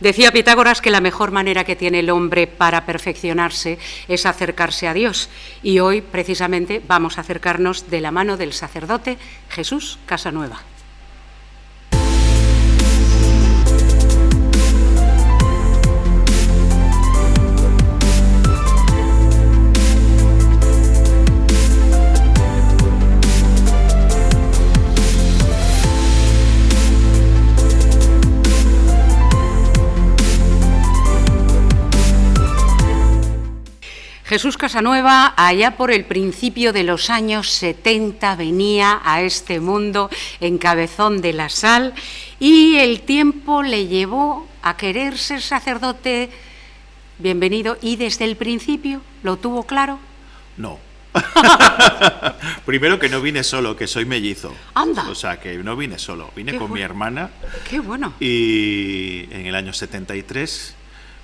Decía Pitágoras que la mejor manera que tiene el hombre para perfeccionarse es acercarse a Dios. Y hoy, precisamente, vamos a acercarnos de la mano del sacerdote Jesús Casanueva. Jesús Casanueva, allá por el principio de los años 70, venía a este mundo en Cabezón de la Sal y el tiempo le llevó a querer ser sacerdote. Bienvenido. ¿Y desde el principio lo tuvo claro? No. Primero que no vine solo, que soy mellizo. Anda. O sea, que no vine solo, vine Qué con mi hermana. Qué bueno. Y en el año 73...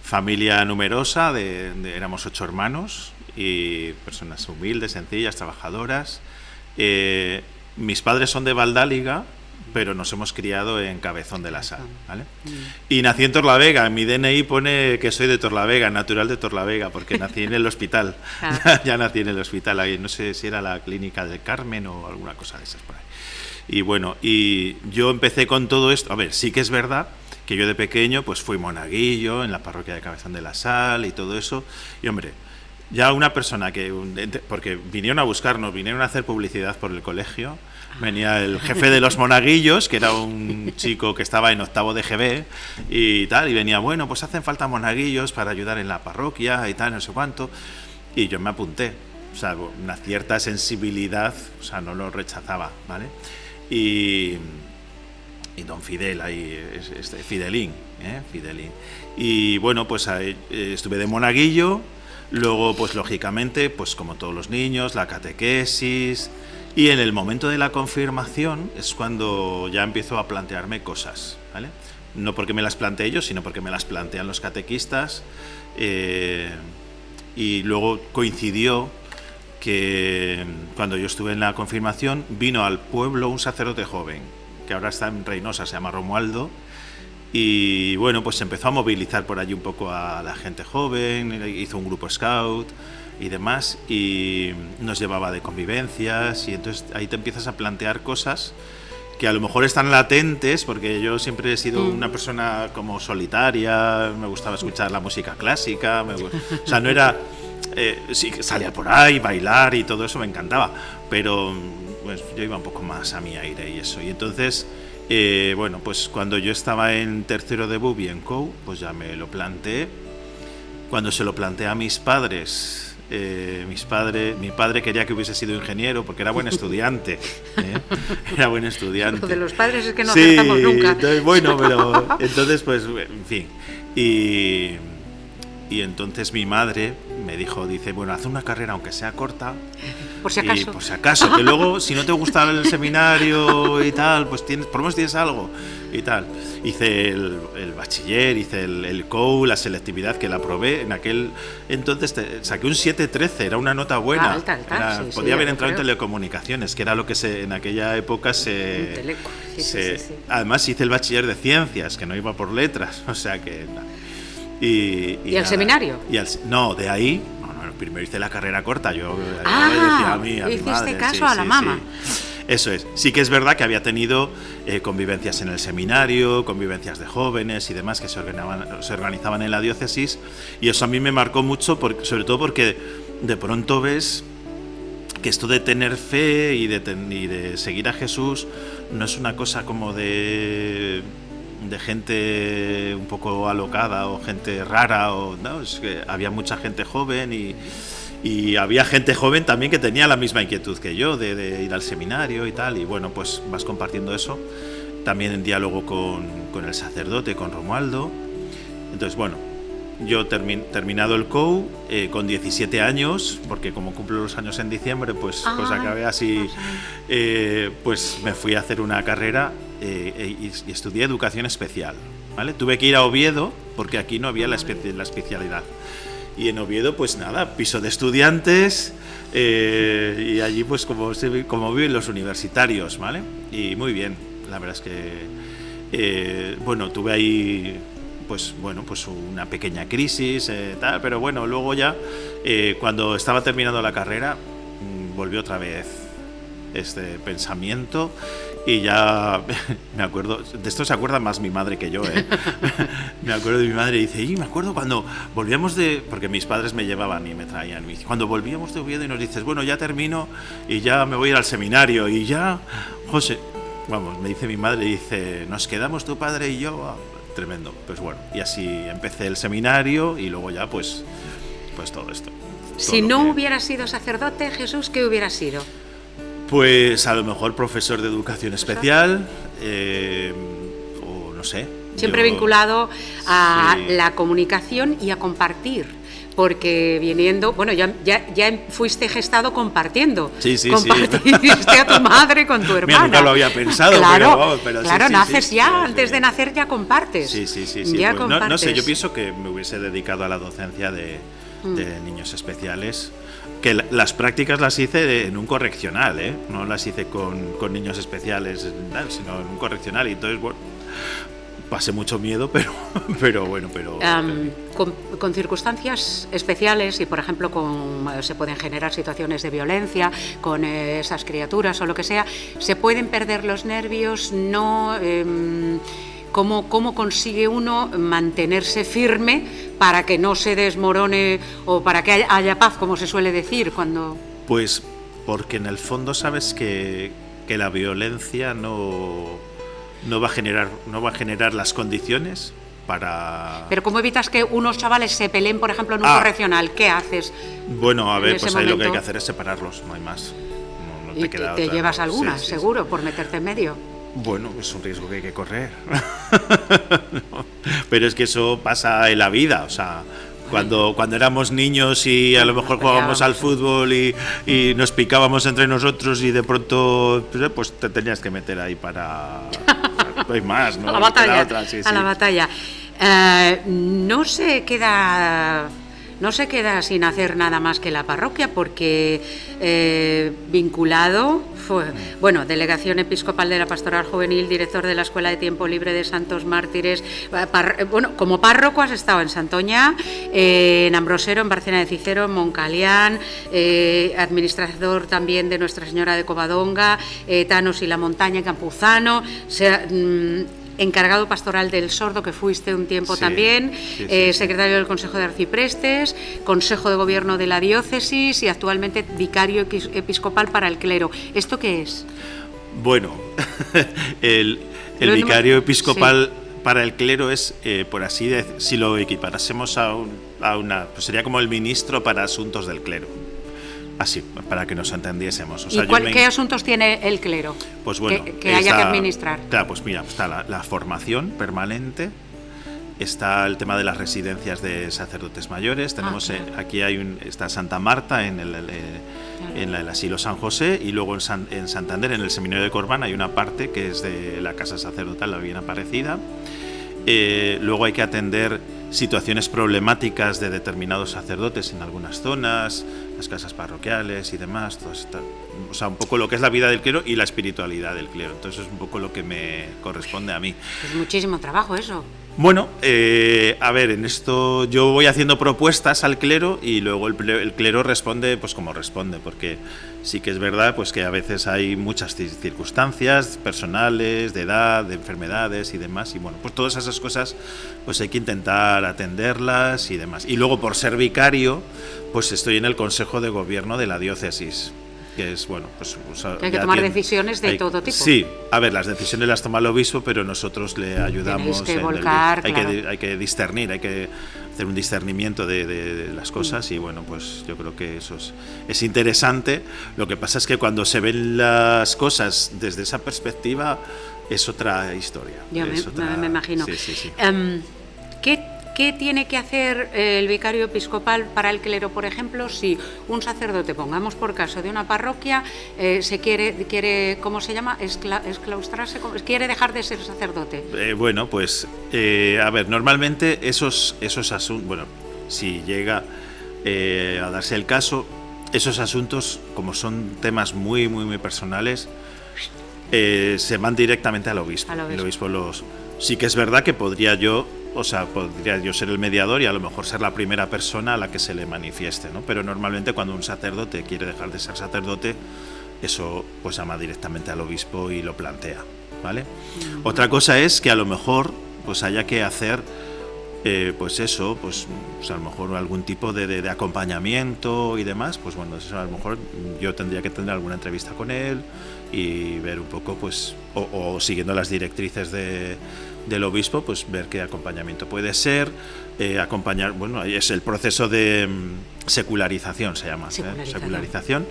familia numerosa, éramos 8 hermanos y personas humildes, sencillas, trabajadoras. Mis padres son de Valdáliga, pero nos hemos criado en Cabezón de la Sal, ¿vale? Y nací en Torlavega. En mi DNI pone que soy de Torlavega, natural de Torlavega, porque nací en el hospital. Ya nací en el hospital, ahí no sé si era la clínica del Carmen o alguna cosa de esas por ahí. Y bueno, y yo empecé con todo esto. A ver, sí que es verdad que yo de pequeño pues fui monaguillo en la parroquia de Cabezón de la Sal y todo eso, y hombre, ya una persona que, porque vinieron a buscarnos, vinieron a hacer publicidad por el colegio, venía el jefe de los monaguillos, que era un chico que estaba en 8º de GB y tal, y venía, bueno, pues hacen falta monaguillos para ayudar en la parroquia y tal, no sé cuánto, y yo me apunté, o sea, una cierta sensibilidad, o sea, no lo rechazaba, ¿vale? Y don Fidel, ahí, Fidelín. Y bueno, pues ahí, estuve de monaguillo, luego, pues lógicamente, pues como todos los niños, la catequesis, y en el momento de la confirmación es cuando ya empiezo a plantearme cosas, ¿vale? No porque me las plantee yo, sino porque me las plantean los catequistas, y luego coincidió que cuando yo estuve en la confirmación vino al pueblo un sacerdote joven, que ahora está en Reynosa, se llama Romualdo, y bueno, pues se empezó a movilizar por allí un poco a la gente joven, hizo un grupo scout y demás, y nos llevaba de convivencias, y entonces ahí te empiezas a plantear cosas que a lo mejor están latentes, porque yo siempre he sido una persona como solitaria, me gustaba escuchar la música clásica, o sea, no era... sí, salía por ahí, bailar y todo eso me encantaba, pero pues yo iba un poco más a mi aire y eso. Y entonces, bueno, pues cuando yo estaba en 3º de BUB y en COU, pues ya me lo planteé. Cuando se lo planteé a mis padres, mi padre quería que hubiese sido ingeniero porque era buen estudiante. Era buen estudiante. Lo de los padres es que no acertamos nunca. Entonces, bueno, pero entonces, pues, en fin. Y entonces mi madre me dice, bueno, haz una carrera aunque sea corta. Por si acaso. Por si acaso, que luego si no te gusta el seminario y tal, pues por lo menos tienes algo y tal. Hice el bachiller, hice el COU, la selectividad, que la probé. En aquel entonces saqué un 7,13, era una nota buena. Alta. Podía haber entrado en telecomunicaciones, que era lo que en aquella época se... Además hice el bachiller de ciencias, que no iba por letras, o sea que... ¿Y el seminario? No, de ahí, primero hice la carrera corta, yo decía a mi hiciste madre, caso a la mamá. Sí. Eso es, sí que es verdad que había tenido convivencias en el seminario, convivencias de jóvenes y demás que se organizaban en la diócesis, y eso a mí me marcó mucho, sobre todo porque de pronto ves que esto de tener fe y de seguir a Jesús no es una cosa como de gente un poco alocada o gente rara, no, es que había mucha gente joven y había gente joven también que tenía la misma inquietud que yo de ir al seminario y tal, y bueno, pues vas compartiendo eso también en diálogo con el sacerdote, con Romualdo. Entonces, bueno, yo terminado el COU con 17 años, porque como cumplo los años en diciembre, pues acabé así, pues me fui a hacer una carrera y estudié educación especial, ¿vale? Tuve que ir a Oviedo porque aquí no había la especialidad, y en Oviedo pues nada, piso de estudiantes, y allí pues como viven los universitarios, ¿vale? Y muy bien, la verdad es que bueno, tuve ahí pues bueno, pues una pequeña crisis, tal, pero bueno, luego ya, cuando estaba terminando la carrera, volvió otra vez este pensamiento y ya me acuerdo, de esto se acuerda más mi madre que yo, me acuerdo de mi madre y dice, y me acuerdo cuando volvíamos porque mis padres me llevaban y me traían, cuando volvíamos de Oviedo y nos dices, bueno, ya termino y ya me voy a ir al seminario y ya, José, vamos, me dice mi madre, dice, nos quedamos tu padre y yo, tremendo, pues bueno, y así empecé el seminario y luego ya pues todo esto. Si no hubieras sido sacerdote, Jesús, ¿qué hubieras sido? Pues a lo mejor profesor de educación especial, o no sé. Siempre vinculado a la comunicación y a compartir, porque viniendo, bueno, ya fuiste gestado compartiendo. Sí. Compartiste a tu madre con tu hermana. Mira, nunca lo había pensado, pero claro, sí, naces sí, ya, sí, antes de nacer ya compartes. Sí. Ya pues compartes. No sé, yo pienso que me hubiese dedicado a la docencia de niños especiales, que las prácticas las hice en un correccional, no las hice con niños especiales, sino en un correccional, y entonces, bueno, pasé mucho miedo, pero bueno. Con circunstancias especiales y, por ejemplo, se pueden generar situaciones de violencia con esas criaturas o lo que sea, se pueden perder los nervios, no... ¿Cómo consigue uno mantenerse firme para que no se desmorone o para que haya paz, como se suele decir cuando...? Pues porque en el fondo sabes que la violencia no va a generar las condiciones para... Pero ¿cómo evitas que unos chavales se peleen, por ejemplo, en un correccional? ¿Qué haces? Bueno, a ver, pues ahí lo que hay que hacer es separarlos, no hay más. No te queda otra. Llevas algunas, seguro, por meterte en medio. Bueno, es un riesgo que hay que correr. Pero es que eso pasa en la vida, o sea, cuando éramos niños y a lo mejor jugábamos al fútbol y nos picábamos entre nosotros y de pronto pues te tenías que meter ahí para... No hay más, ¿no? A la batalla. No se queda sin hacer nada más que la parroquia, porque vinculado, bueno, Delegación Episcopal de la Pastoral Juvenil, director de la Escuela de Tiempo Libre de Santos Mártires, bueno, como párroco has estado en Santoña, en Ambrosero, en Barcena de Cicero, en Moncalián, administrador también de Nuestra Señora de Covadonga, Tanos y la Montaña, en Campuzano, encargado pastoral del sordo, que fuiste un tiempo también, secretario del Consejo de Arciprestes, Consejo de Gobierno de la Diócesis y actualmente vicario episcopal para el clero. ¿Esto qué es? Bueno, el vicario episcopal para el clero es, por así decir, si lo equiparásemos a una, pues sería como el ministro para asuntos del clero. Así, para que nos entendiésemos. O sea, ¿Qué asuntos tiene el clero? Pues bueno, que haya que administrar. Claro, pues mira, está la formación permanente, está el tema de las residencias de sacerdotes mayores, tenemos aquí está Santa Marta en el asilo San José, y luego en Santander, en el seminario de Corbán, hay una parte que es de la casa sacerdotal, la Bien Aparecida. Luego hay que atender situaciones problemáticas de determinados sacerdotes en algunas zonas, las casas parroquiales y demás, todo esto, o sea, un poco lo que es la vida del clero y la espiritualidad del clero. Entonces es un poco lo que me corresponde a mí. Es muchísimo trabajo eso. Bueno, a ver, en esto yo voy haciendo propuestas al clero y luego el clero responde pues como responde, porque sí que es verdad pues que a veces hay muchas circunstancias personales, de edad, de enfermedades y demás, y bueno, pues todas esas cosas pues hay que intentar atenderlas y demás. Y luego, por ser vicario, pues estoy en el Consejo de Gobierno de la Diócesis, que es, bueno, pues... O sea, hay que tomar decisiones de todo tipo. Sí, a ver, las decisiones las toma el obispo, pero nosotros le ayudamos. Que volcar, hay que discernir, hay que hacer un discernimiento de las cosas y, bueno, pues yo creo que eso es interesante. Lo que pasa es que cuando se ven las cosas desde esa perspectiva es otra historia. Yo me imagino. Sí. ¿Qué tiene que hacer el vicario episcopal para el clero, por ejemplo, si un sacerdote, pongamos por caso de una parroquia, se quiere ¿cómo se llama? Exclaustrarse, quiere dejar de ser sacerdote? Bueno, pues, a ver, normalmente esos asuntos, bueno, si llega a darse el caso, esos asuntos, como son temas muy, muy, muy personales, se van directamente al obispo. El obispo sí que es verdad que podría yo o sea, podría yo ser el mediador y a lo mejor ser la primera persona a la que se le manifieste, ¿no? Pero normalmente cuando un sacerdote quiere dejar de ser sacerdote, eso pues llama directamente al obispo y lo plantea, ¿vale? Otra cosa es que a lo mejor pues haya que hacer pues eso, pues a lo mejor algún tipo de acompañamiento y demás, pues bueno, eso a lo mejor yo tendría que tener alguna entrevista con él y ver un poco, pues, o siguiendo las directrices del obispo, pues ver qué acompañamiento puede ser, acompañar, bueno, es el proceso de secularización, se llama, secularización.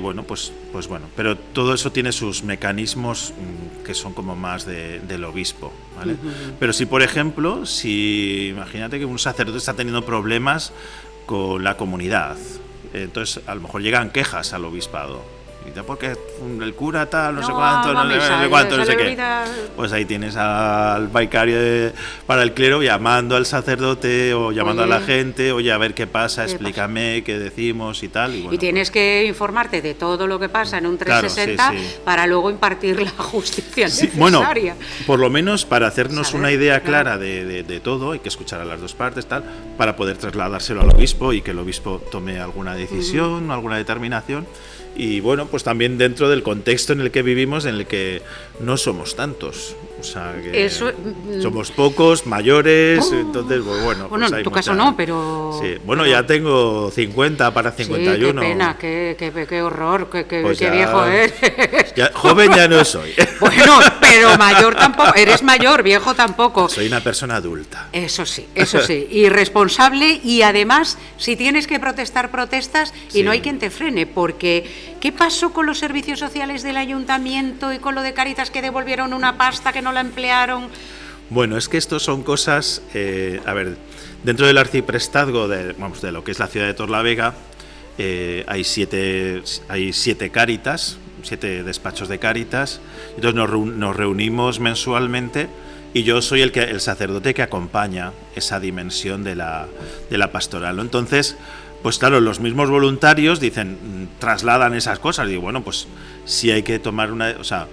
Bueno, pues bueno, pero todo eso tiene sus mecanismos que son como más del obispo, ¿vale? Pero si, por ejemplo, imagínate que un sacerdote está teniendo problemas con la comunidad, entonces a lo mejor llegan quejas al obispado. Porque el cura tal, no sé cuánto, no sé cuánto, no sé qué. Pues ahí tienes al vicario para el clero llamando al sacerdote o llamando a la gente, oye, a ver qué pasa, explícame, qué decimos y tal. Y, bueno, y tienes que informarte de todo lo que pasa en un 360, claro, sí. Para luego impartir la justicia necesaria. Bueno, por lo menos para hacernos una idea clara de todo, hay que escuchar a las dos partes, tal, para poder trasladárselo al obispo y que el obispo tome alguna decisión, alguna determinación. Y bueno, pues también dentro del contexto en el que vivimos, en el que no somos tantos, o sea, que somos pocos, mayores, entonces, pues bueno. Bueno, pues en tu caso no, pero... Sí, bueno, ya tengo 50 para 51. Sí, qué pena, qué horror, pues qué viejo eres. Ya, joven ya no soy. Bueno, pero mayor tampoco, eres mayor, viejo tampoco. Soy una persona adulta. Eso sí, y responsable, y además, si tienes que protestar, protestas, y no hay quien te frene, porque... ¿Qué pasó con los servicios sociales del ayuntamiento y con lo de Cáritas, que devolvieron una pasta que no la emplearon? Bueno, es que esto son cosas, a ver, dentro del arciprestazgo de lo que es la ciudad de Torlavega, hay siete Cáritas, 7 despachos de Cáritas, entonces nos reunimos mensualmente y yo soy el sacerdote que acompaña esa dimensión de la pastoral, ¿no? Entonces, pues claro, los mismos voluntarios trasladan esas cosas. Digo, bueno, pues sí hay que tomar o sea,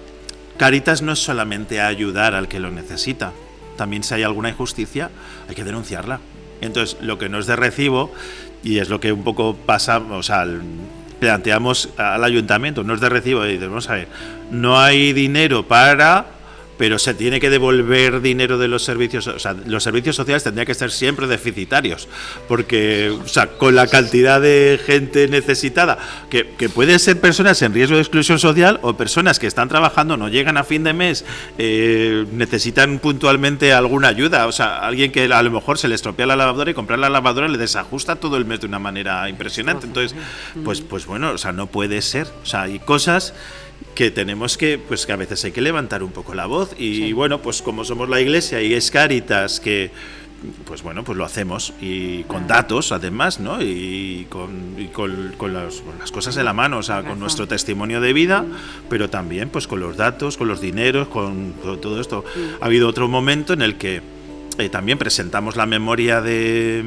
Cáritas no es solamente ayudar al que lo necesita, también si hay alguna injusticia hay que denunciarla. Entonces, lo que no es de recibo, y es lo que un poco pasa, o sea, planteamos al ayuntamiento, no es de recibo, y dices, vamos a ver, no hay dinero pero se tiene que devolver dinero de los servicios, o sea, los servicios sociales tendrían que ser siempre deficitarios, porque, o sea, con la cantidad de gente necesitada, que pueden ser personas en riesgo de exclusión social o personas que están trabajando, no llegan a fin de mes, necesitan puntualmente alguna ayuda, o sea, alguien que a lo mejor se le estropea la lavadora y comprar la lavadora le desajusta todo el mes de una manera impresionante. Entonces, pues bueno, o sea, no puede ser, o sea, hay cosas que tenemos que a veces hay que levantar un poco la voz y bueno, pues como somos la Iglesia y es Cáritas, que pues bueno, pues lo hacemos y con datos además, ¿no? Y con las cosas en la mano, o sea, con nuestro testimonio de vida, pero también pues con los datos, con los dineros, con todo esto. Ha habido otro momento en el que también presentamos la memoria de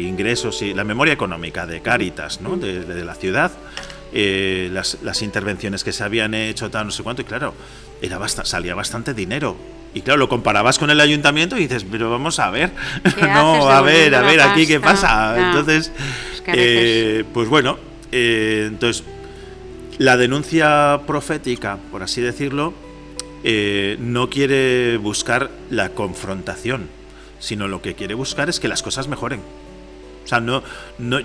ingresos y la memoria económica de Cáritas, ¿no? De la ciudad. Las intervenciones que se habían hecho, tal, no sé cuánto, y claro, salía bastante dinero. Y claro, lo comparabas con el ayuntamiento y dices, pero vamos a ver, no, a ver, aquí qué pasa. No. Entonces, pues bueno, entonces, la denuncia profética, por así decirlo, no quiere buscar la confrontación, sino lo que quiere buscar es que las cosas mejoren. O sea,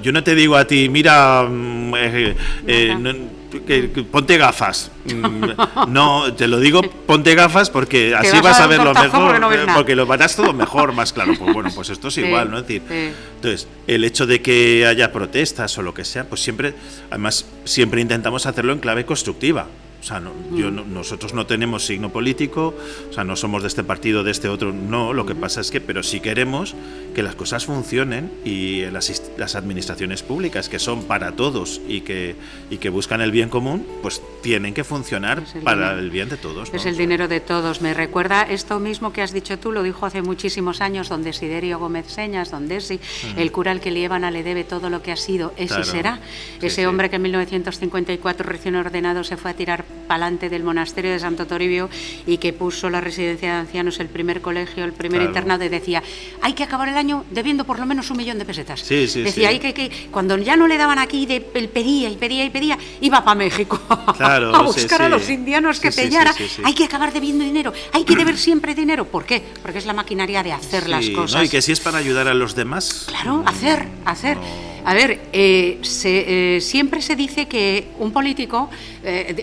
yo no te digo a ti, mira, ponte gafas. No, te lo digo, ponte gafas porque así vas a verlo mejor, porque lo verás todo mejor, más claro. Pues bueno, pues esto es igual, ¿no? Es decir, entonces, el hecho de que haya protestas o lo que sea, pues siempre intentamos hacerlo en clave constructiva. O sea, nosotros no tenemos signo político, o sea, no somos de este partido, de este otro, no, lo que pasa es que, pero sí queremos que las cosas funcionen y las administraciones públicas, que son para todos y que buscan el bien común, pues tienen que funcionar para el bien de todos, ¿no? Es el dinero de todos. Me recuerda esto mismo que has dicho tú, lo dijo hace muchísimos años don Desiderio Gómez Señas, don Desi, el cura al que le llevan le debe todo lo que ha sido, ese será. Ese hombre que en 1954 recién ordenado se fue a tirar pa'lante del monasterio de Santo Toribio y que puso la residencia de ancianos, el primer colegio, el primer internado, y decía, hay que acabar el año debiendo por lo menos 1 millón de pesetas. Decía, hay que cuando ya no le daban aquí, él pedía, iba para México a buscar a los indianos que pillara. Hay que acabar debiendo dinero, hay que deber siempre dinero. ¿Por qué? Porque es la maquinaria de hacer las cosas. No, y que si es para ayudar a los demás. Claro, hacer. No. A ver, siempre se dice que un político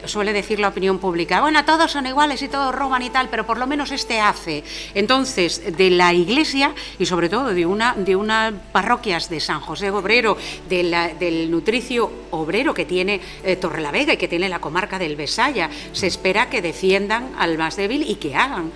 suele decir la opinión pública, bueno, todos son iguales y todos roban y tal, pero por lo menos este hace. Entonces, de la Iglesia y sobre todo de unas parroquias de San José Obrero, del nutricio obrero que tiene Torrelavega y que tiene la comarca del Besaya, se espera que defiendan al más débil y que hagan,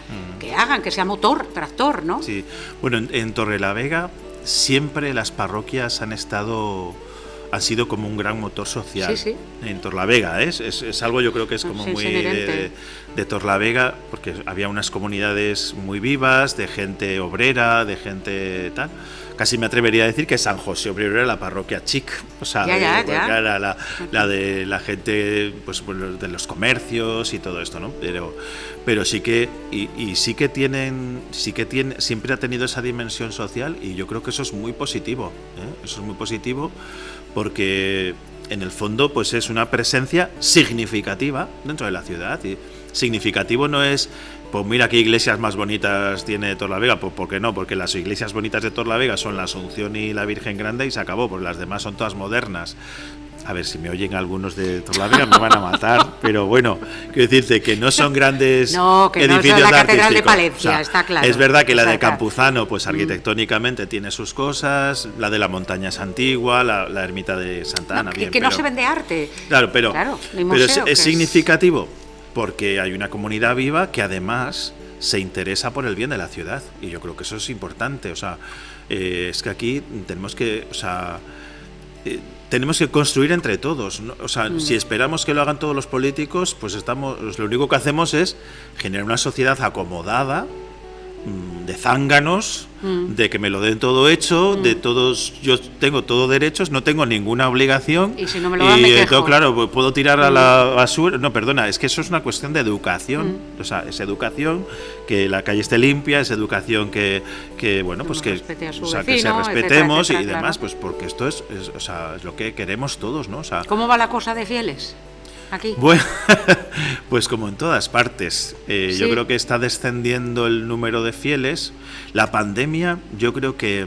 que sea motor, tractor, ¿no? Sí, bueno, en Torrelavega siempre las parroquias han sido como un gran motor social. En Torrelavega, es algo, yo creo que es como muy de Torrelavega, porque había unas comunidades muy vivas, de gente obrera, de gente tal. Casi me atrevería a decir que San José Obrero era la parroquia chic, o sea, era la de la gente, pues de los comercios y todo esto, ¿no? Pero sí que siempre ha tenido esa dimensión social, y yo creo que eso es muy positivo, ¿eh? Eso es muy positivo porque en el fondo pues es una presencia significativa dentro de la ciudad. Y significativo no es, pues mira qué iglesias más bonitas tiene Torrelavega, pues ¿por qué no? Porque las iglesias bonitas de Torrelavega son la Asunción y la Virgen Grande y se acabó, pues las demás son todas modernas. A ver, si me oyen algunos de Torrelavega me van a matar, pero bueno, quiero decirte que no son grandes edificios no la Catedral de Palencia, o sea, está claro. Es verdad que la de Campuzano, pues arquitectónicamente tiene sus cosas, la de la montaña es antigua, la ermita de Santa Ana. Que no se vende arte. Claro, pero es significativo porque hay una comunidad viva que además se interesa por el bien de la ciudad, y yo creo que eso es importante. O sea, es que aquí tenemos que, tenemos que construir entre todos, ¿no? O sea, si esperamos que lo hagan todos los políticos, pues lo único que hacemos es generar una sociedad acomodada, de zánganos, de que me lo den todo hecho, de todos, yo tengo todos derechos, no tengo ninguna obligación, y si no me lo dan, me quejo. Todo, claro, puedo tirar a la basura. No, perdona, es que eso es una cuestión de educación. O sea, es educación, que la calle esté limpia, es educación que bueno, pues que se respetemos, etcétera, y demás, pues porque esto es lo que queremos todos, ¿no? O sea, ¿cómo va la cosa de fieles aquí? Bueno, pues como en todas partes, yo creo que está descendiendo el número de fieles. La pandemia, yo creo que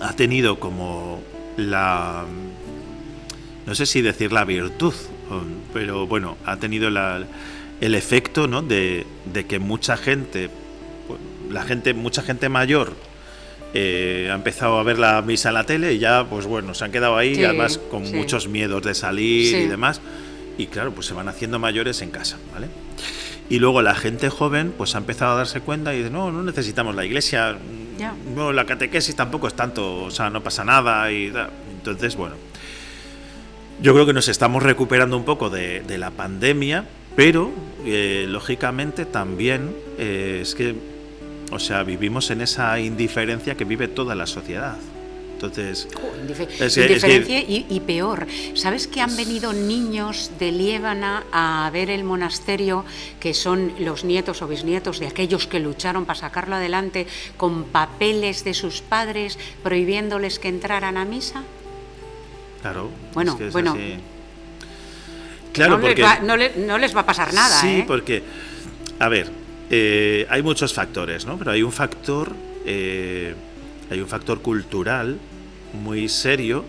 ha tenido como no sé si decir la virtud, pero bueno, ha tenido el efecto, ¿no? de que mucha gente mayor ha empezado a ver la misa en la tele y ya, pues bueno, se han quedado ahí, además con muchos miedos de salir y demás. Y claro, pues se van haciendo mayores en casa, ¿vale? Y luego la gente joven pues ha empezado a darse cuenta y dice, no necesitamos la iglesia, no, la catequesis tampoco es tanto, o sea, no pasa nada. Entonces, bueno, yo creo que nos estamos recuperando un poco de la pandemia, pero lógicamente también es que, o sea, vivimos en esa indiferencia que vive toda la sociedad. Entonces, indiferencia y peor. ¿Sabes que han venido niños de Liébana a ver el monasterio, que son los nietos o bisnietos de aquellos que lucharon para sacarlo adelante, con papeles de sus padres prohibiéndoles que entraran a misa? Claro. Bueno, es que bueno. Así. Claro, no les va a pasar nada. Sí, porque, a ver, hay muchos factores, ¿no? Pero hay un factor cultural muy serio,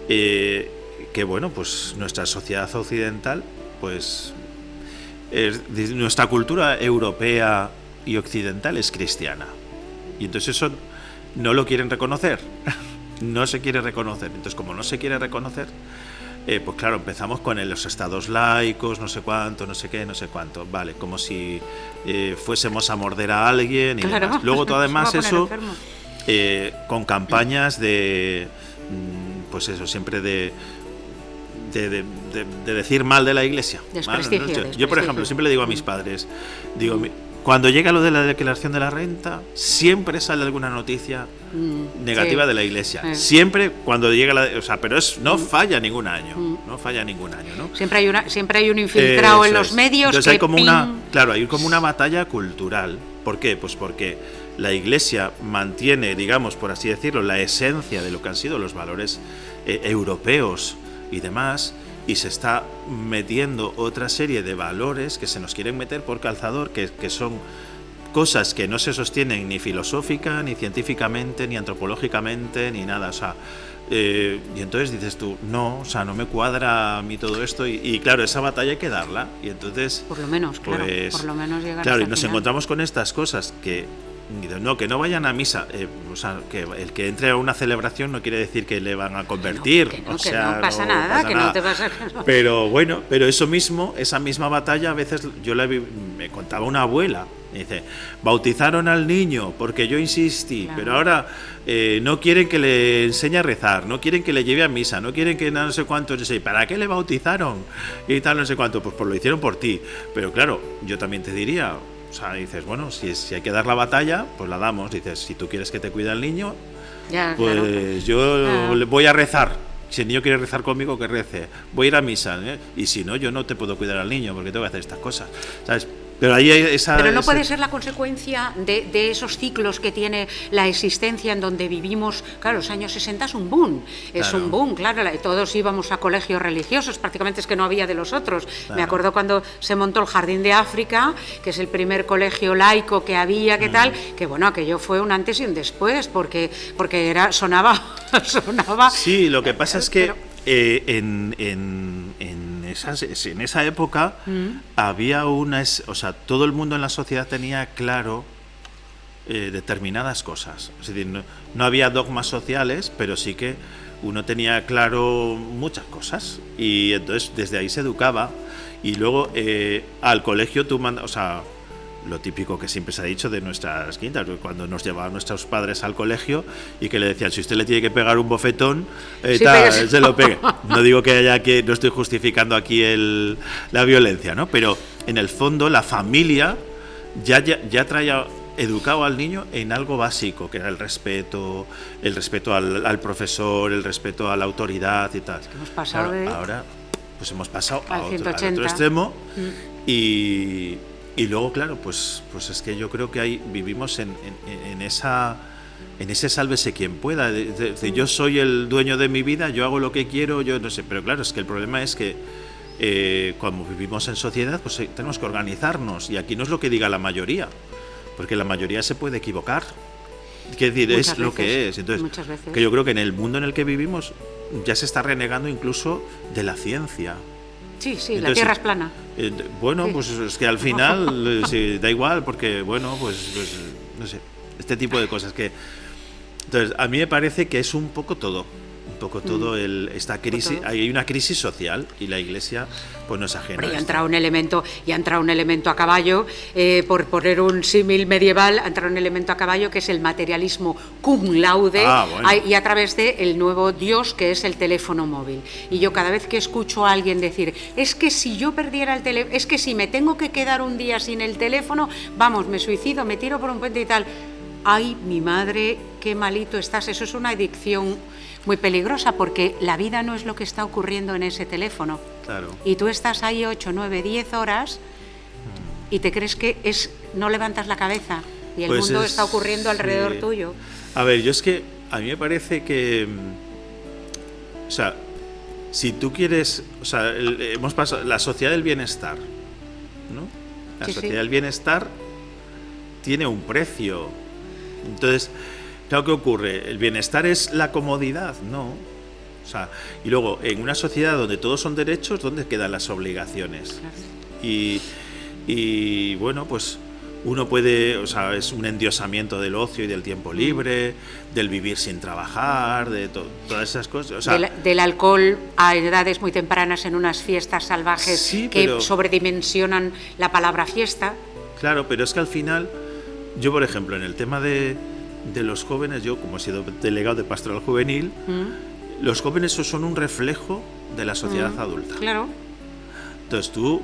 que bueno, pues nuestra sociedad occidental, pues nuestra cultura europea y occidental es cristiana, y entonces eso no lo quieren reconocer. No se quiere reconocer. Entonces, como no se quiere reconocer, pues claro, empezamos con los estados laicos, no sé cuánto, no sé qué, no sé cuánto, vale, como si fuésemos a morder a alguien y demás. Luego todo además eso con campañas de, pues eso, siempre de decir mal de la iglesia. Desprestigio. Yo, por ejemplo, siempre le digo a mis padres, digo, cuando llega lo de la declaración de la renta, siempre sale alguna noticia negativa de la Iglesia. Siempre cuando llega o sea, pero no falla ningún año, no falla ningún año, ¿no? Siempre hay un infiltrado en los medios. Entonces hay como hay como una batalla cultural. ¿Por qué? Pues porque la Iglesia mantiene, digamos, por así decirlo, la esencia de lo que han sido los valores europeos y demás, y se está metiendo otra serie de valores que se nos quieren meter por calzador, que son cosas que no se sostienen ni filosófica, ni científicamente, ni antropológicamente, ni nada, o sea, y entonces dices tú, no, o sea, no me cuadra a mí todo esto, y claro, esa batalla hay que darla, y entonces... Por lo menos, claro, por lo menos llegar claro, hasta y nos encontramos con estas cosas que no vayan a misa, o sea, que el que entre a una celebración no quiere decir que le van a convertir, que no pasa nada, que no te pasa nada. Pero bueno, esa misma batalla a veces me contaba una abuela, me dice, bautizaron al niño porque yo insistí, claro, pero ahora no quieren que le enseñe a rezar, no quieren que le lleve a misa, no quieren que no sé cuánto, yo sé, ¿para qué le bautizaron? Y tal, no sé cuánto, pues lo hicieron por ti. Pero claro, yo también te diría, o sea, dices, bueno, si hay que dar la batalla, pues la damos. Dices, si tú quieres que te cuide el niño, pues claro, yo le voy a rezar. Si el niño quiere rezar conmigo, que rece. Voy a ir a misa, ¿eh? Y si no, yo no te puedo cuidar al niño porque tengo que hacer estas cosas, ¿sabes? Pero ahí Pero no puede ser la consecuencia de esos ciclos que tiene la existencia en donde vivimos. Claro, los años 60 es un boom, un boom, claro, todos íbamos a colegios religiosos, prácticamente es que no había de los otros. Claro. Me acuerdo cuando se montó el Jardín de África, que es el primer colegio laico que había, que tal, que bueno, aquello fue un antes y un después, porque sonaba. Sí, lo que pasa es que en esa época había o sea, todo el mundo en la sociedad tenía claro determinadas cosas. Es decir, no había dogmas sociales, pero sí que uno tenía claro muchas cosas, y entonces desde ahí se educaba, y luego al colegio tú mandas, o sea, lo típico que siempre se ha dicho de nuestras quintas, cuando nos llevaban nuestros padres al colegio y que le decían, si usted le tiene que pegar un bofetón, se lo pegue. No digo que no estoy justificando aquí la violencia, ¿no? Pero en el fondo la familia ya traía educado al niño en algo básico, que era el respeto al profesor, el respeto a la autoridad y tal. Es que hemos pasado ahora pues hemos pasado al otro extremo, y luego, claro, pues es que yo creo que vivimos en ese sálvese quien pueda. Yo soy el dueño de mi vida, yo hago lo que quiero, yo no sé. Pero claro, es que el problema es que cuando vivimos en sociedad, pues tenemos que organizarnos. Y aquí no es lo que diga la mayoría, porque la mayoría se puede equivocar. Es decir, es lo que es. Entonces, que yo creo que en el mundo en el que vivimos ya se está renegando incluso de la ciencia. Sí, entonces, la Tierra es plana. Bueno, pues es que al final sí, da igual, porque bueno, pues no sé, este tipo de cosas que... Entonces, a mí me parece que es un poco todo esta crisis. Hay una crisis social y la Iglesia pues no es ajena. Pero ya ha entrado un elemento a caballo, por poner un símil medieval, ha entrado un elemento a caballo que es el materialismo cum laude, bueno, y a través de el nuevo Dios que es el teléfono móvil. Y yo cada vez que escucho a alguien decir, es que si yo perdiera el teléfono, es que si me tengo que quedar un día sin el teléfono, vamos, me suicido, me tiro por un puente y tal. Ay, mi madre, qué malito estás. Eso es una adicción muy peligrosa, porque la vida no es lo que está ocurriendo en ese teléfono. Claro. Y tú estás ahí 8, 9, 10 horas y te crees que no levantas la cabeza y el mundo está ocurriendo alrededor tuyo. A ver, yo es que a mí me parece que, o sea, si tú quieres, o sea, hemos pasado la sociedad del bienestar, ¿no? La sociedad del bienestar tiene un precio. Entonces, claro, ¿qué ocurre? ¿El bienestar es la comodidad? No. O sea, y luego, en una sociedad donde todos son derechos, ¿dónde quedan las obligaciones? Claro. Y bueno, pues uno puede, o sea, es un endiosamiento del ocio y del tiempo libre, del vivir sin trabajar, de todas esas cosas. O sea, del alcohol a edades muy tempranas en unas fiestas salvajes que sobredimensionan la palabra fiesta. Claro, pero es que al final, yo por ejemplo, en el tema de los jóvenes, yo como he sido delegado de Pastoral Juvenil, los jóvenes son un reflejo de la sociedad adulta. Claro. Entonces tú,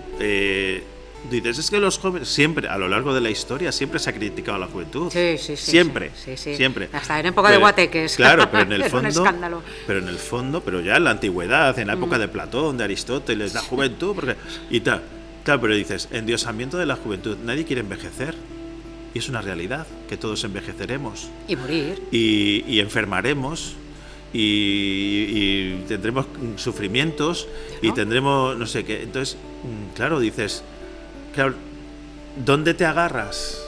Dices, es que los jóvenes, siempre, a lo largo de la historia, siempre se ha criticado a la juventud. Sí. Siempre. Hasta en época de guateques. Claro, pero en el Era un fondo. escándalo. Pero en el fondo, pero ya en la antigüedad, en la época de Platón, de Aristóteles, la juventud, porque. Y tal. Claro, pero dices, endiosamiento de la juventud. Nadie quiere envejecer. Y es una realidad, que todos envejeceremos. Y morir. Y enfermaremos. Y tendremos sufrimientos. ¿No? Y tendremos, no sé qué. Entonces, claro, dices. Claro, ¿dónde te agarras?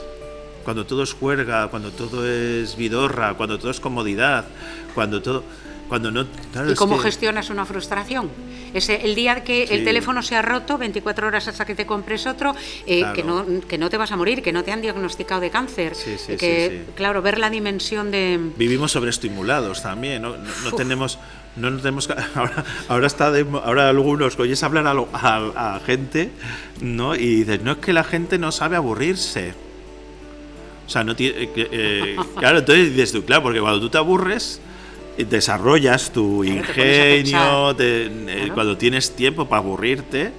Cuando todo es juerga, cuando todo es vidorra, cuando todo es comodidad, cuando no. Claro, ¿y cómo gestionas una frustración? El día que el teléfono se ha roto, 24 horas hasta que te compres otro, claro. que no te vas a morir, que no te han diagnosticado de cáncer. Claro, ver la dimensión de. Vivimos sobreestimulados también, ¿no? No tenemos. Ahora algunos oyes hablar a gente, ¿no? Y dices, no, es que la gente no sabe aburrirse. O sea, no tiene. Claro, entonces dices tú, claro, porque cuando tú te aburres, desarrollas tu ingenio, cuando tienes tiempo para aburrirte,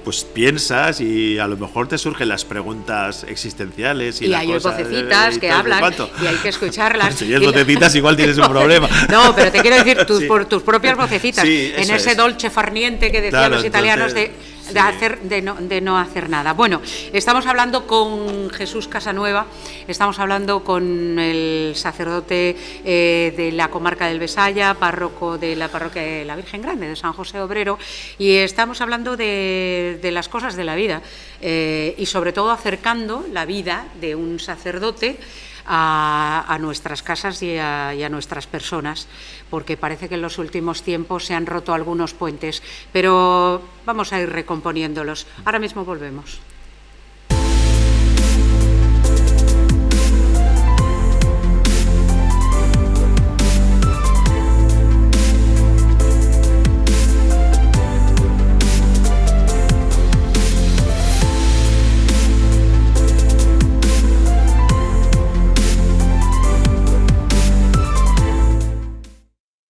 pues piensas y a lo mejor te surgen las preguntas existenciales. Y hay vocecitas que hablan y hay que escucharlas. Si hay vocecitas, igual tienes un problema. No, pero te quiero decir, por tus propias vocecitas, en ese dolce farniente que decían los italianos de no hacer nada. Bueno, estamos hablando con Jesús Casanueva, estamos hablando con el sacerdote de la comarca del Besaya, párroco de la parroquia de la Virgen Grande, de San José Obrero, y estamos hablando de las cosas de la vida y sobre todo acercando la vida de un sacerdote a nuestras casas y a nuestras personas, porque parece que en los últimos tiempos se han roto algunos puentes, pero vamos a ir recomponiéndolos. Ahora mismo volvemos.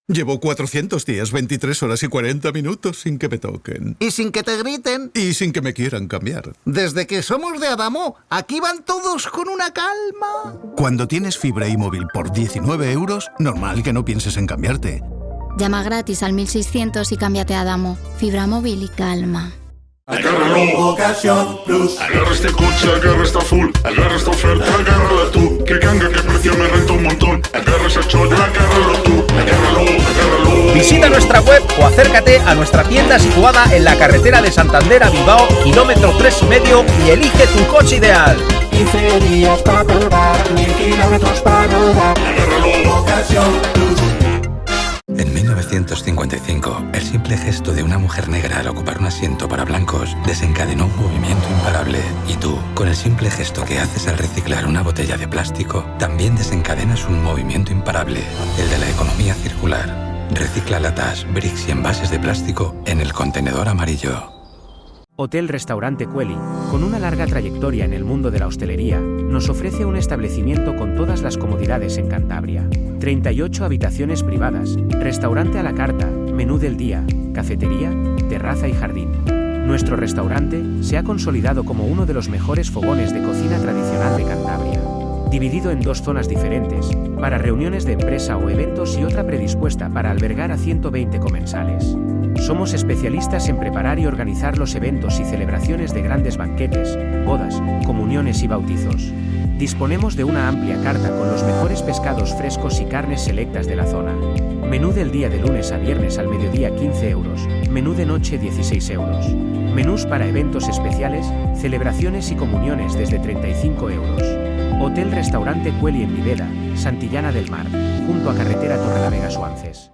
Llevo 400 días, 23 horas y 40 minutos sin que me toquen. Y sin que te griten. Y sin que me quieran cambiar. Desde que somos de Adamo, aquí van todos con una calma. Cuando tienes fibra y móvil por 19 euros, normal que no pienses en cambiarte. Llama gratis al 1600 y cámbiate a Adamo. Fibra móvil y calma. Agárralo, Ocasión Plus. Agarra este coche, agarra esta full. Agarra esta oferta, agárrala tú. Que ganga, que precio me renta un montón. Agarra esa cholla, agárralo tú. Agárralo. Visita nuestra web o acércate a nuestra tienda situada en la carretera de Santander a Bilbao, kilómetro 3,5, y elige tu coche ideal. 15 días para probar, 1000 kilómetros para rodar. Agárralo, Ocasión Plus. En 1955, el simple gesto de una mujer negra al ocupar un asiento para blancos desencadenó un movimiento imparable. Y tú, con el simple gesto que haces al reciclar una botella de plástico, también desencadenas un movimiento imparable, el de la economía circular. Recicla latas, bricks y envases de plástico en el contenedor amarillo. Hotel Restaurante Quelli, con una larga trayectoria en el mundo de la hostelería, nos ofrece un establecimiento con todas las comodidades en Cantabria. 38 habitaciones privadas, restaurante a la carta, menú del día, cafetería, terraza y jardín. Nuestro restaurante se ha consolidado como uno de los mejores fogones de cocina tradicional de Cantabria. Dividido en 2 zonas diferentes, para reuniones de empresa o eventos y otra predispuesta para albergar a 120 comensales. Somos especialistas en preparar y organizar los eventos y celebraciones de grandes banquetes, bodas, comuniones y bautizos. Disponemos de una amplia carta con los mejores pescados frescos y carnes selectas de la zona. Menú del día de lunes a viernes al mediodía 15 euros, menú de noche 16 euros. Menús para eventos especiales, celebraciones y comuniones desde 35 euros. Hotel Restaurante Quelli en Viveda, Santillana del Mar, junto a carretera Torrelavega-Suances.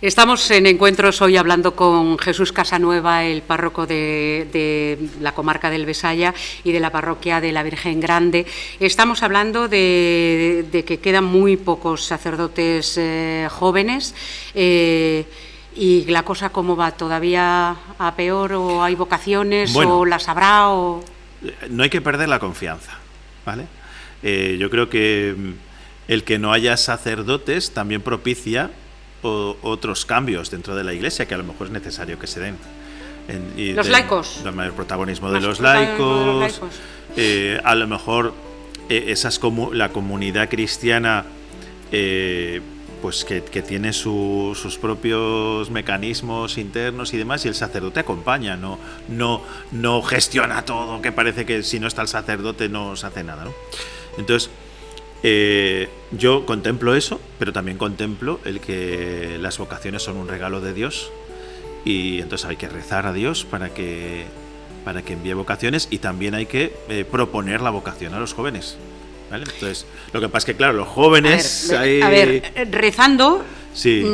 Estamos en Encuentros hoy hablando con Jesús Casanueva, el párroco de la comarca del Besaya y de la parroquia de la Virgen Grande. Estamos hablando de que quedan muy pocos sacerdotes jóvenes y la cosa cómo va, ¿todavía a peor o hay vocaciones o las habrá? O... No hay que perder la confianza, ¿vale? Yo creo que el que no haya sacerdotes también propicia otros cambios dentro de la Iglesia que a lo mejor es necesario que se den. Los laicos. El mayor protagonismo de los laicos. A lo mejor la comunidad cristiana pues que tiene sus propios mecanismos internos y demás, y el sacerdote acompaña, no gestiona todo, que parece que si no está el sacerdote no se hace nada, ¿no? Entonces yo contemplo eso, pero también contemplo el que las vocaciones son un regalo de Dios, y entonces hay que rezar a Dios para que envíe vocaciones, y también hay que proponer la vocación a los jóvenes, ¿vale? Entonces, lo que pasa es que, claro, los jóvenes... A ver, rezando... Sí.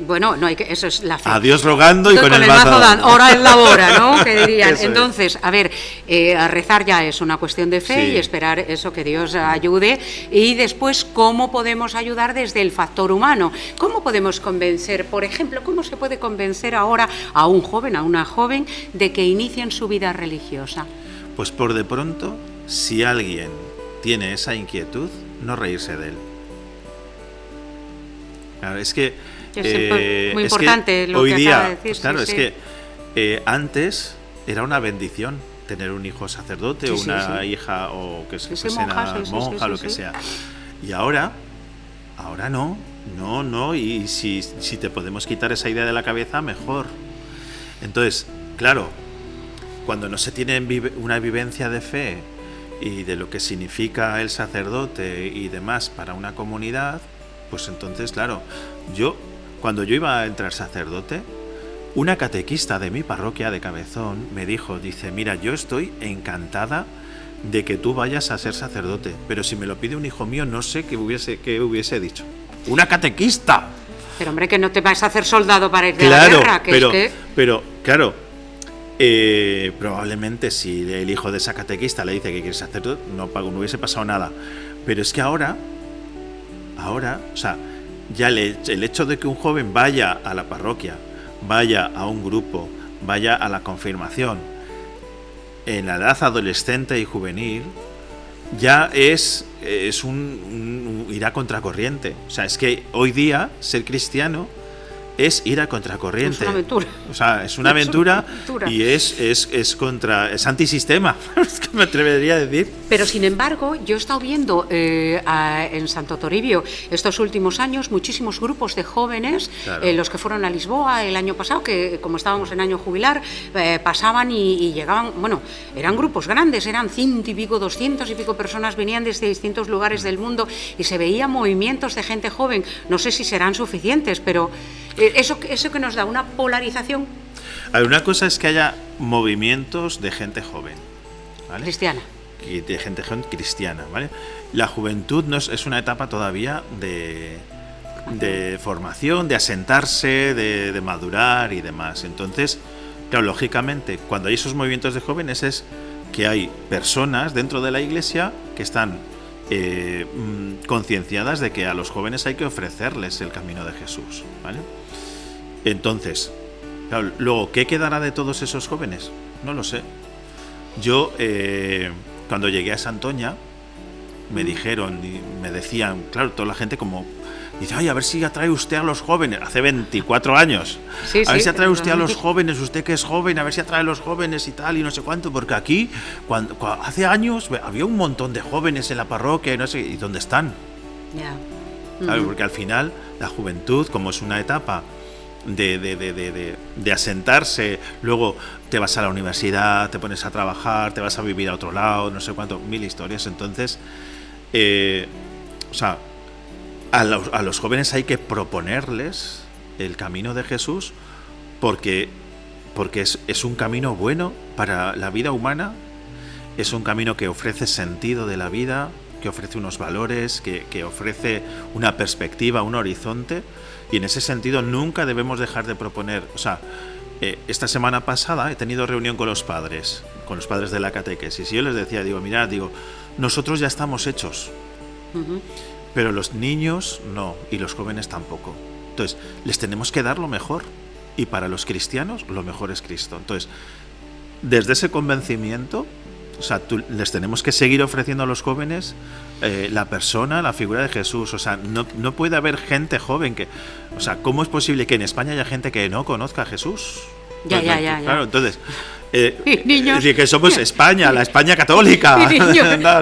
Bueno, no hay que, eso es la fe. A Dios rogando y con el mazo dando. Hora es la hora, ¿no? Que dirían. Entonces, a ver, a rezar ya es una cuestión de fe, y esperar eso, que Dios ayude. Y después, ¿cómo podemos ayudar desde el factor humano? ¿Cómo podemos convencer, por ejemplo, cómo se puede convencer ahora a un joven, a una joven, de que inicien su vida religiosa? Pues por de pronto, si alguien tiene esa inquietud, no reírse de él. Claro, es que es muy importante lo hoy que día, acaba de decir. Pues claro, es que antes era una bendición tener un hijo sacerdote, o una hija, o que se monja, lo que sea. Y ahora no, y si te podemos quitar esa idea de la cabeza, mejor. Entonces, claro, cuando no se tiene una vivencia de fe y de lo que significa el sacerdote y demás para una comunidad, pues entonces, claro, cuando yo iba a entrar sacerdote, una catequista de mi parroquia de Cabezón me dice, mira, yo estoy encantada de que tú vayas a ser sacerdote, pero si me lo pide un hijo mío, no sé qué hubiese dicho. ¡Una catequista! Pero hombre, que no te vas a hacer soldado para ir de la guerra, pero claro, probablemente si el hijo de esa catequista le dice que quiere ser sacerdote, no hubiese pasado nada. Pero es que ahora, o sea, ya el hecho de que un joven vaya a la parroquia, vaya a un grupo, vaya a la confirmación, en la edad adolescente y juvenil, ya es ir a contracorriente. O sea, es que hoy día ser cristiano es ir a contracorriente. Es una aventura. O sea, es una aventura, y es antisistema, es que me atrevería a decir. Pero sin embargo, yo he estado viendo en Santo Toribio estos últimos años muchísimos grupos de jóvenes, claro. Los que fueron a Lisboa el año pasado, que como estábamos en año jubilar, pasaban y llegaban, bueno, eran grupos grandes, eran 100 y pico, 200 y pico personas, venían desde distintos lugares del mundo, y se veían movimientos de gente joven. No sé si serán suficientes, pero eso que nos da una polarización. A ver, una cosa es que haya movimientos de gente joven, ¿vale? Cristiana. De gente joven cristiana, ¿vale? La juventud es una etapa todavía de formación, de asentarse, de madurar y demás. Entonces, claro, lógicamente, cuando hay esos movimientos de jóvenes es que hay personas dentro de la Iglesia que están concienciadas de que a los jóvenes hay que ofrecerles el camino de Jesús, ¿vale? Entonces, claro, luego, ¿qué quedará de todos esos jóvenes? No lo sé. Yo, cuando llegué a Santoña, me dijeron y me decían, claro, toda la gente como, dice, ay, a ver si atrae usted a los jóvenes, hace 24 años, a ver si atrae usted a los jóvenes, usted que es joven, a ver si atrae a los jóvenes y tal, y no sé cuánto, porque aquí, hace años, había un montón de jóvenes en la parroquia y no sé, ¿y dónde están? Claro, porque al final, la juventud, como es una etapa de asentarse, luego te vas a la universidad, te pones a trabajar, te vas a vivir a otro lado, no sé cuánto, mil historias. Entonces, o sea, a los jóvenes hay que proponerles el camino de Jesús, porque es un camino bueno para la vida humana, es un camino que ofrece sentido de la vida, que ofrece unos valores, que ofrece una perspectiva, un horizonte, y en ese sentido nunca debemos dejar de proponer. O sea, esta semana pasada he tenido reunión con los padres de la catequesis, y yo les decía, mirad, nosotros ya estamos hechos, pero los niños no, y los jóvenes tampoco. Entonces, les tenemos que dar lo mejor, y para los cristianos lo mejor es Cristo. Entonces, desde ese convencimiento, o sea, les tenemos que seguir ofreciendo a los jóvenes la persona, la figura de Jesús. O sea, no puede haber gente joven que... O sea, ¿cómo es posible que en España haya gente que no conozca a Jesús? Ya. Claro, entonces... y niños, es decir, que somos España, la España católica.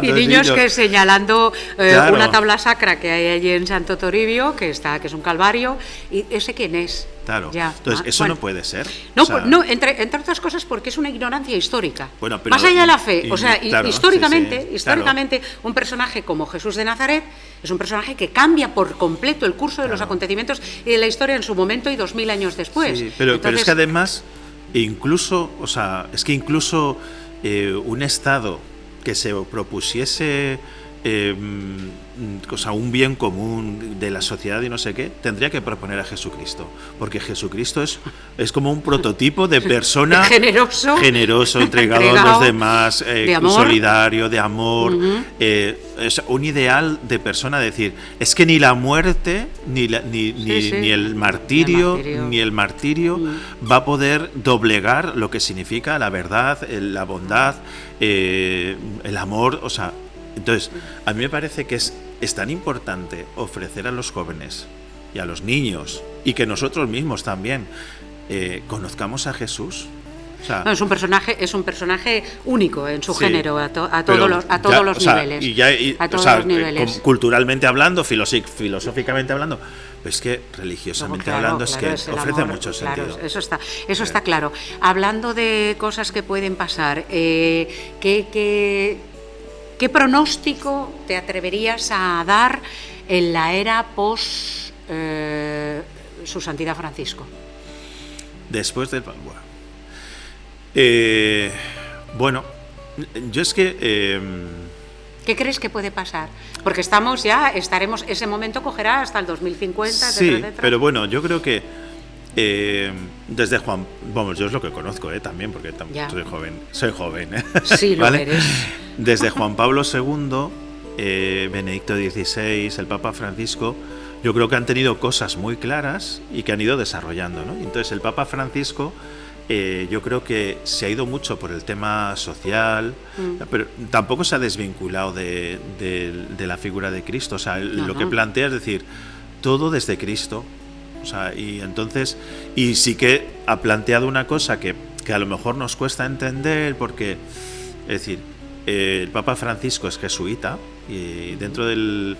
Y niños que señalando claro, una tabla sacra que hay allí en Santo Toribio, que es un calvario, y ¿ese quién es? Claro, ya. Entonces eso no puede ser. No, o sea, no, entre otras cosas porque es una ignorancia histórica. Bueno, pero, más allá de la fe, claro, históricamente, claro, un personaje como Jesús de Nazaret es un personaje que cambia por completo el curso de los acontecimientos y de la historia en su momento y 2000 años después. Sí, pero es que además... Incluso, un Estado que se propusiese un bien común de la sociedad y no sé qué, tendría que proponer a Jesucristo, porque Jesucristo es como un prototipo de persona generoso, entregado a los demás, solidario, de amor, es un ideal de persona. Decir, es que ni la muerte ni el martirio va a poder doblegar lo que significa la verdad, la bondad, el amor. O sea, entonces, a mí me parece que es tan importante ofrecer a los jóvenes y a los niños, y que nosotros mismos también conozcamos a Jesús. O sea, no, es un personaje único en su género, a todos los niveles. Los niveles. Culturalmente hablando, filosóficamente hablando, pero es que religiosamente hablando es que ofrece mucho sentido. Claro, eso está claro. Hablando de cosas que pueden pasar, ¿qué pronóstico te atreverías a dar en la era post su Santidad Francisco? Después del... Bueno, yo es que... ¿Qué crees que puede pasar? Porque estaremos, ese momento cogerá hasta el 2050, sí, etcétera. Pero bueno, yo creo que desde yo es lo que conozco también, porque soy joven. Sí, lo ¿vale? eres. Desde Juan Pablo II, Benedicto XVI, el Papa Francisco, yo creo que han tenido cosas muy claras y que han ido desarrollando, ¿no? Entonces el Papa Francisco, yo creo que se ha ido mucho por el tema social, pero tampoco se ha desvinculado de la figura de Cristo. O sea, lo que plantea es decir, todo desde Cristo. O sea, y entonces, y sí que ha planteado una cosa que a lo mejor nos cuesta entender, porque, es decir, el Papa Francisco es jesuita, y dentro de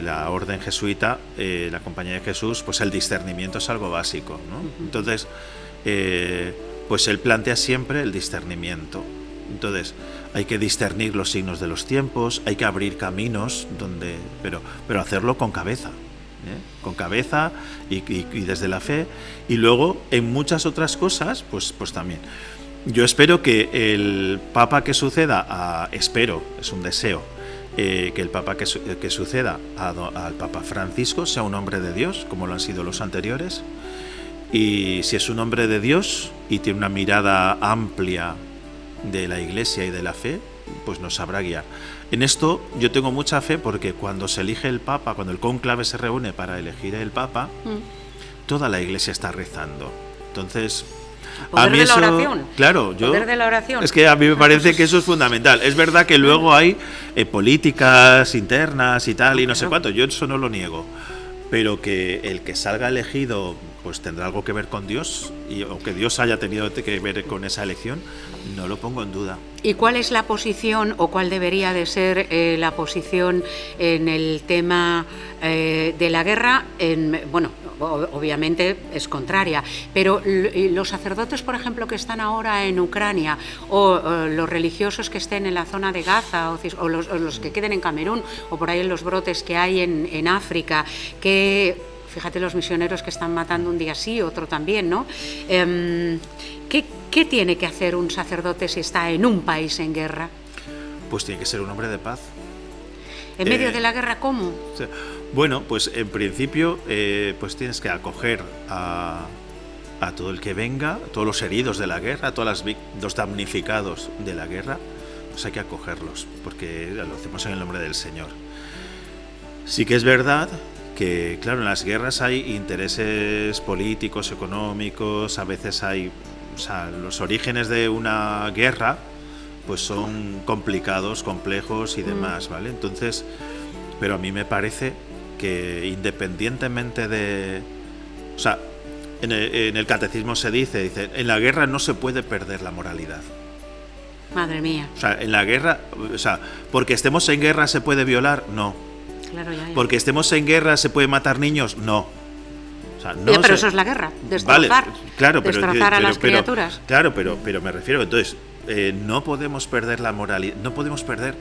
la orden jesuita, la Compañía de Jesús, pues el discernimiento es algo básico, ¿no? Entonces, pues él plantea siempre el discernimiento. Entonces, hay que discernir los signos de los tiempos, hay que abrir caminos pero hacerlo con cabeza. Con cabeza y desde la fe, y luego en muchas otras cosas pues también. Yo espero que el Papa que suceda es un deseo, que el Papa que suceda al Papa Francisco sea un hombre de Dios, como lo han sido los anteriores, y si es un hombre de Dios y tiene una mirada amplia de la Iglesia y de la fe, pues nos sabrá guiar. En esto yo tengo mucha fe, porque cuando se elige el Papa, cuando el cónclave se reúne para elegir el Papa, toda la Iglesia está rezando. Entonces, a mí de eso, la oración. Claro, poder de la oración. Es que a mí me parece que eso es fundamental. Es verdad que luego hay políticas internas y tal, y no sé cuánto. Yo eso no lo niego, pero que el que salga elegido pues tendrá algo que ver con Dios, o que Dios haya tenido que ver con esa elección, no lo pongo en duda. ¿Y cuál es la posición, o cuál debería de ser la posición en el tema de la guerra? Bueno, obviamente es contraria, pero los sacerdotes, por ejemplo, que están ahora en Ucrania, o los religiosos que estén en la zona de Gaza, o los que queden en Camerún, o por ahí en los brotes que hay en África, que... Fíjate los misioneros que están matando un día sí, otro también, ¿no? ¿Qué tiene que hacer un sacerdote si está en un país en guerra? Pues tiene que ser un hombre de paz. ¿En medio de la guerra cómo? Bueno, pues en principio pues tienes que acoger a todo el que venga, a todos los heridos de la guerra, a todos los damnificados de la guerra, pues hay que acogerlos, porque lo hacemos en el nombre del Señor. Sí que es verdad que, claro, en las guerras hay intereses políticos, económicos, a veces hay... O sea, los orígenes de una guerra pues son complicados, complejos y demás, ¿vale? Entonces, pero a mí me parece que independientemente de... O sea, en el catecismo se dice, en la guerra no se puede perder la moralidad. Madre mía. O sea, en la guerra, o sea, porque estemos en guerra se puede violar, no. Claro, ya. Porque estemos en guerra se puede matar niños, no. O sea, no pero eso es la guerra, destrozar, vale, claro, destrozar a las criaturas. Claro, pero me refiero, entonces, no podemos perder la moralidad, no podemos perder,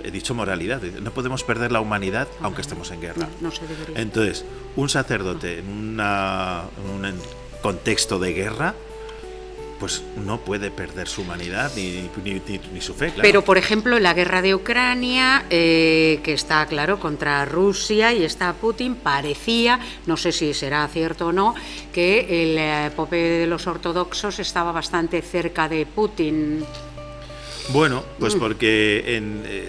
he dicho moralidad, no podemos perder la humanidad aunque estemos en guerra. No se debería. Entonces, un sacerdote en un contexto de guerra, pues no puede perder su humanidad ni su fe, claro. Pero, por ejemplo, en la guerra de Ucrania, que está, claro, contra Rusia y está Putin, parecía, no sé si será cierto o no, que el Pope de los ortodoxos estaba bastante cerca de Putin. Bueno, pues porque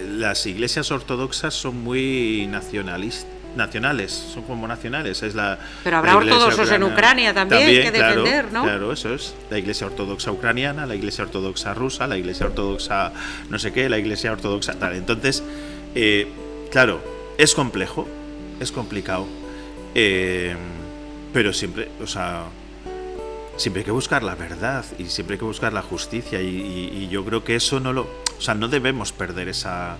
las iglesias ortodoxas son muy nacionales, son como nacionales. Pero habrá ortodoxos en Ucrania también que defender, claro, ¿no? Claro, eso es. La iglesia ortodoxa ucraniana, la iglesia ortodoxa rusa, la iglesia ortodoxa no sé qué, la iglesia ortodoxa tal. Entonces, claro, es complejo, es complicado, pero siempre, o sea, siempre hay que buscar la verdad y siempre hay que buscar la justicia y yo creo que eso no debemos perder esa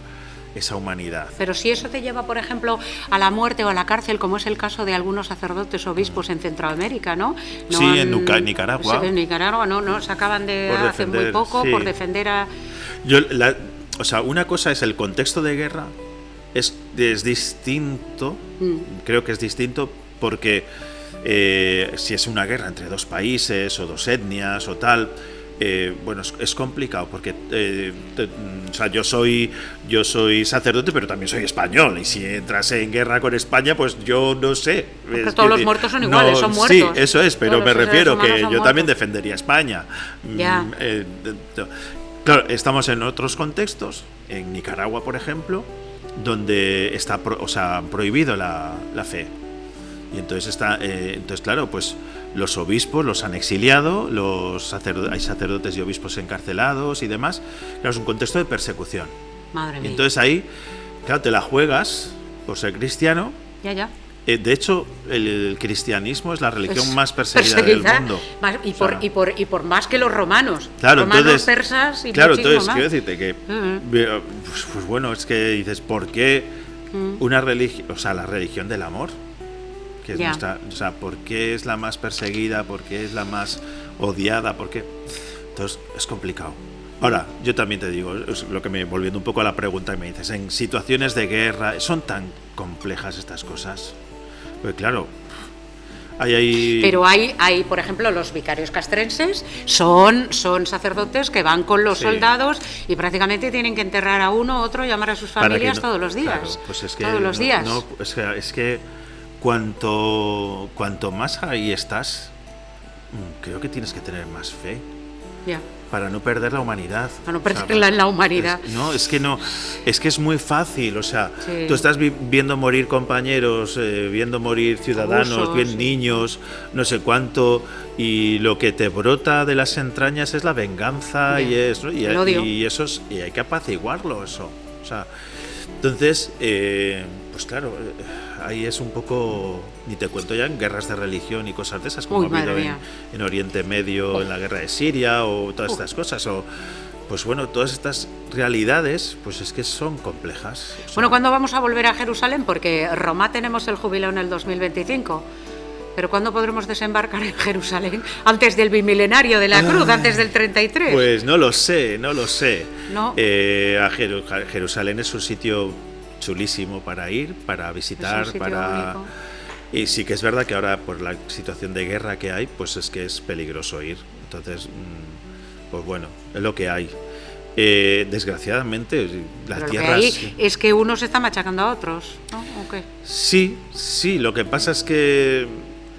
humanidad. Pero si eso te lleva, por ejemplo, a la muerte o a la cárcel, como es el caso de algunos sacerdotes obispos en Centroamérica, ¿no? Sí, en Nicaragua. En Nicaragua, no, se acaban de hace muy poco, sí, por defender a... O sea, una cosa es el contexto de guerra, es distinto, creo que es distinto porque si es una guerra entre dos países o dos etnias o tal... bueno, es complicado porque o sea, yo soy sacerdote, pero también soy español, y si entras en guerra con España, pues yo no sé. Porque todos los muertos son iguales, son muertos. Sí, eso es, pero me refiero que yo también defendería España. Ya. Claro, estamos en otros contextos, en Nicaragua, por ejemplo, donde está prohibido la fe. Y entonces claro, pues los obispos los han exiliado, hay sacerdotes y obispos encarcelados y demás. Claro, es un contexto de persecución. Madre mía. Y entonces ahí, claro, te la juegas por ser cristiano. Ya. De hecho, el cristianismo es la religión más perseguida del mundo. Y por más que los romanos. Claro, romanos, entonces, persas y claro, muchísimo entonces más. quiero decirte que, pues bueno, es que dices, ¿por qué una religión, o sea, la religión del amor? Que es nuestra, o sea, ¿por qué es la más perseguida? ¿Por qué es la más odiada? ¿Por qué? Entonces es complicado. Ahora, yo también te digo, es lo que volviendo un poco a la pregunta que me dices, en situaciones de guerra, ¿son tan complejas estas cosas? Pues claro, Pero hay, por ejemplo, los vicarios castrenses son sacerdotes que van con los soldados y prácticamente tienen que enterrar a uno, otro, llamar a sus familias todos los días. Claro, pues es que todos los días. Es que cuanto más ahí estás, creo que tienes que tener más fe. Ya. Para no perder la humanidad. Para no perderla en la humanidad. Es que es muy fácil, o sea, tú estás viendo morir compañeros, viendo morir ciudadanos, viendo niños, no sé cuánto, y lo que te brota de las entrañas es la venganza y eso, y hay que apaciguarlo eso. O sea, entonces, pues claro, ahí es un poco, ni te cuento ya en guerras de religión y cosas de esas, como ha habido en Oriente Medio, en la guerra de Siria o todas estas cosas, o pues bueno, todas estas realidades, pues es que son complejas. O sea, bueno, ¿cuándo vamos a volver a Jerusalén? Porque Roma tenemos el jubileo en el 2025. ¿Pero cuándo podremos desembarcar en Jerusalén? Antes del bimilenario de la cruz, antes del 33. Pues no lo sé. ¿No? Jerusalén es un sitio chulísimo para ir, para visitar, único. Y sí que es verdad que ahora por la situación de guerra que hay, pues es que es peligroso ir. Entonces, pues bueno, es lo que hay. Desgraciadamente, las Pero tierras... lo que hay es que unos están machacando a otros, ¿no? ¿O qué? Sí, lo que pasa es que...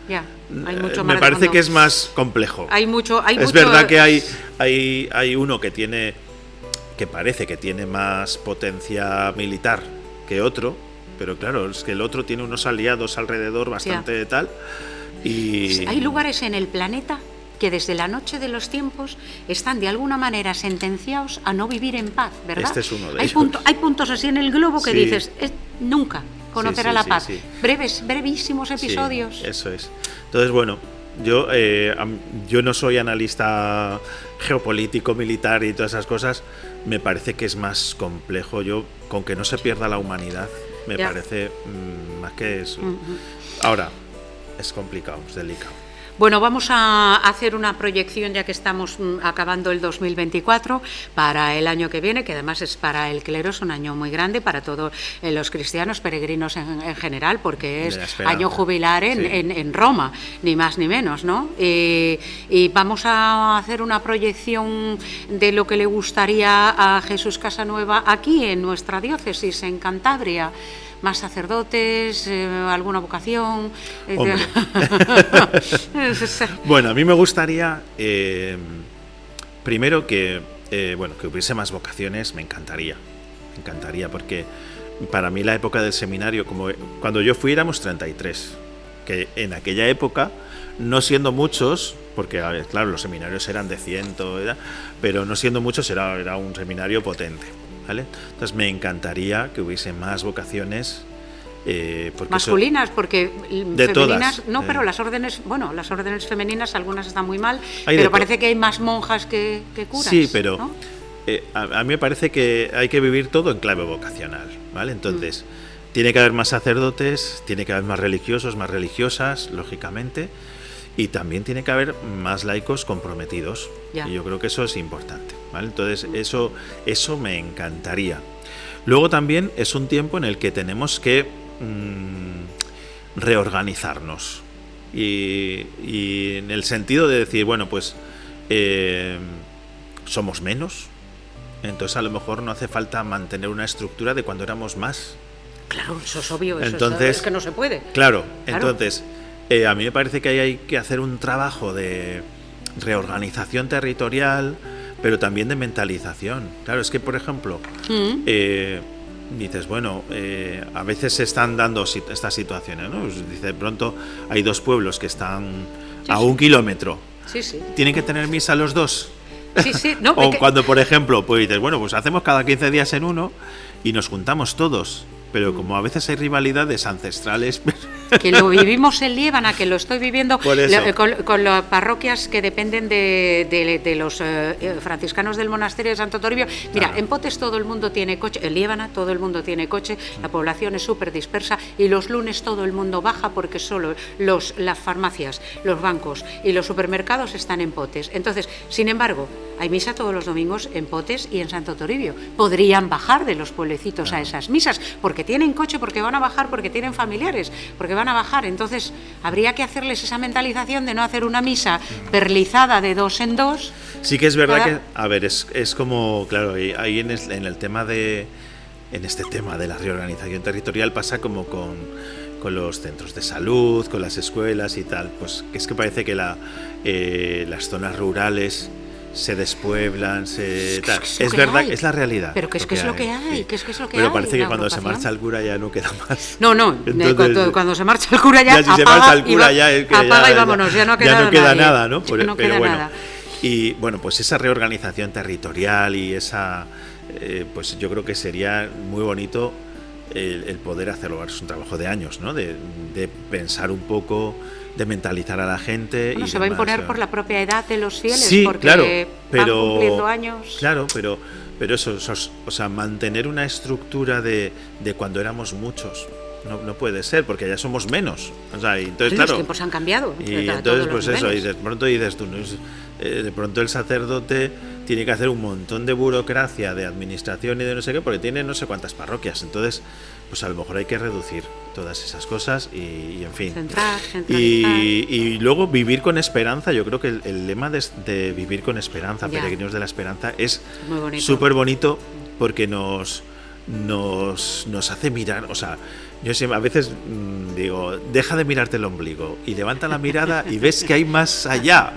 Ya, hay mucho más me parece que es más complejo. Hay mucho... Es verdad que hay uno que parece que tiene más potencia militar que otro, pero claro, es que el otro tiene unos aliados alrededor bastante tal. Y hay lugares en el planeta que desde la noche de los tiempos están de alguna manera sentenciados a no vivir en paz, ¿verdad? Este es uno de ellos. Hay puntos así en el globo que Sí. dices, nunca conocerá la paz. Sí. Brevísimos episodios. Sí, eso es. Entonces, bueno, yo no soy analista geopolítico, militar y todas esas cosas. Me parece que es más complejo. Yo, con que no se pierda la humanidad, me parece más que eso. Ahora, es complicado, es delicado. Bueno, vamos a hacer una proyección, ya que estamos acabando el 2024, para el año que viene, que además es para el clero, es un año muy grande para todos los cristianos, peregrinos en general, porque es año jubilar en Roma, ni más ni menos, ¿no? Y vamos a hacer una proyección de lo que le gustaría a Jesús Casanueva aquí, en nuestra diócesis, en Cantabria. Más sacerdotes, alguna vocación. Bueno, a mí me gustaría primero que hubiese más vocaciones. Me encantaría porque para mí la época del seminario, como cuando yo fui éramos 33, que en aquella época, no siendo muchos, porque claro, los seminarios eran de 100, pero no siendo muchos era un seminario potente. ¿Vale? Entonces me encantaría que hubiese más vocaciones masculinas, porque de femeninas todas, no, pero las órdenes femeninas algunas están muy mal, hay pero parece que hay más monjas que curas. Sí, pero ¿no? a mí me parece que hay que vivir todo en clave vocacional, ¿vale? Entonces tiene que haber más sacerdotes, tiene que haber más religiosos, más religiosas, lógicamente, y también tiene que haber más laicos comprometidos. Y yo creo que eso es importante, ¿vale? Entonces eso me encantaría. Luego también es un tiempo en el que tenemos que reorganizarnos y en el sentido de decir, bueno, pues somos menos, entonces a lo mejor no hace falta mantener una estructura de cuando éramos más. Claro, eso es obvio, entonces, es que no se puede. Claro. Entonces a mí me parece que hay que hacer un trabajo de reorganización territorial, pero también de mentalización. Claro, es que, por ejemplo, dices, bueno, a veces se están dando estas situaciones, ¿no? Pues dice, de pronto hay dos pueblos que están a 1 kilómetro. Sí. ¿Tienen que tener misa los dos? Sí. No, o cuando, por ejemplo, pues dices, bueno, pues hacemos cada 15 días en uno y nos juntamos todos. Pero como a veces hay rivalidades ancestrales... Que lo vivimos en Liébana, que lo estoy viviendo con las parroquias que dependen de los franciscanos del monasterio de Santo Toribio. Mira, en Potes todo el mundo tiene coche, en Liébana todo el mundo tiene coche, la población es súper dispersa y los lunes todo el mundo baja porque solo las farmacias, los bancos y los supermercados están en Potes. Entonces, sin embargo, hay misa todos los domingos en Potes y en Santo Toribio. Podrían bajar de los pueblecitos a esas misas, porque tienen coche, porque van a bajar, porque tienen familiares, porque van a bajar. Entonces habría que hacerles esa mentalización de no hacer una misa perlizada de 2 en 2. Sí que es verdad que, a ver, es como, claro, ahí en este tema de la reorganización territorial pasa como con los centros de salud, con las escuelas y tal, pues es que parece que las zonas rurales se despueblan, es verdad, hay. Es la realidad. Pero que es que es lo que hay, sí. que es lo que pero hay. parece que cuando se marcha el cura ya no queda más. No, entonces, cuando se marcha el cura ya si se marcha el cura ya es que apaga y vámonos, ya no queda nada, ¿no? No queda nada. Y bueno, pues esa reorganización territorial y esa, pues yo creo que sería muy bonito el poder hacerlo. Es un trabajo de años, ¿no? De pensar un poco, de mentalizar a la gente. Bueno, y se va a imponer por la propia edad de los fieles, sí, porque claro, van cumpliendo años. Claro, pero eso, o sea, mantener una estructura de cuando éramos muchos. no puede ser, porque ya somos menos. O sea, y entonces, Los claro, tiempos han cambiado. Y entonces, pues eso, y de pronto dices tú, de pronto el sacerdote tiene que hacer un montón de burocracia, de administración y de no sé qué, porque tiene no sé cuántas parroquias. Entonces, pues a lo mejor hay que reducir todas esas cosas y en fin. Centralizar. Y luego vivir con esperanza. Yo creo que el lema de vivir con esperanza, Peregrinos de la Esperanza, es súper bonito porque nos hace mirar, o sea, yo siempre, a veces digo, deja de mirarte el ombligo y levanta la mirada y ves que hay más allá,